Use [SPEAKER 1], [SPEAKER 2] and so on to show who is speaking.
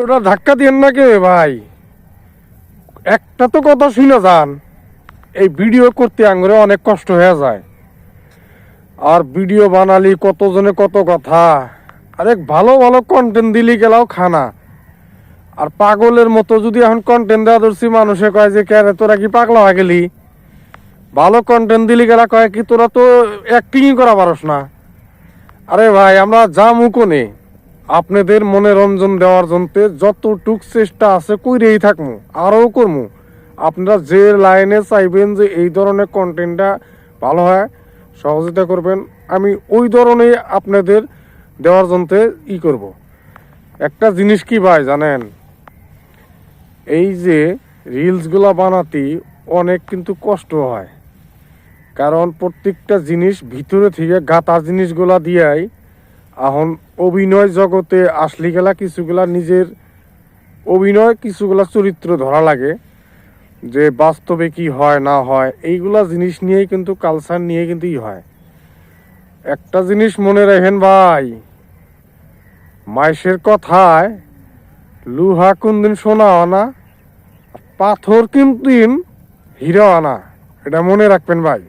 [SPEAKER 1] ওটা ধাক্কা দিয়েন না কে ভাই, একটা তো কথা শুনে যান। এই ভিডিও করতে আঙুরে অনেক কষ্ট হয়ে যায়, আর ভিডিও বানালি কতজনে কত কথা। আরে ভালো ভালো কন্টেন্ট দিলি গেলাও খানা, আর পাগলের মতো যদি এখন কন্টেন্ট দেওয়া ধরছি, মানুষে কয় যে কে রে তোরা কি পাগলা হয়ে গেলি। ভালো কন্টেন্ট দিলি গেলা কয় কি তোরা তো অ্যাক্টিংই করা পারস না। আরে ভাই আমরা যা মুখনে আপনাদের মনোরঞ্জন দেওয়ার জন্য যতটুক চেষ্টা আছে কইরেই থাকমু, আরও করমু। আপনারা যে লাইনে চাইবেন যে এই ধরনের কন্টেন্টটা ভালো হয়, সহযোগিতা করবেন, আমি ওই ধরনের আপনাদের দেওয়ার জন্য করব। একটা জিনিস কি ভাই জানেন, এই যে রিলসগুলো বানাতে অনেক কিন্তু কষ্ট হয়, কারণ প্রত্যেকটা জিনিস ভিতরে থেকে গাঁথা জিনিসগুলা দিয়াই। এখন অভিনয় জগতে আসলি গেলা কিছুগুলা নিজের অভিনয়, কিছুগুলা চরিত্র ধরা লাগে, যে বাস্তবে কি হয় না হয় এইগুলা জিনিস নিয়েই কিন্তু কালচার নিয়ে কিন্তু হয়। একটা জিনিস মনে রাখেন ভাই, মাইশের কথায় লুহা কোনদিন সোনা আনা, পাথর কিন্তু হীরা আনা, এটা মনে রাখবেন ভাই।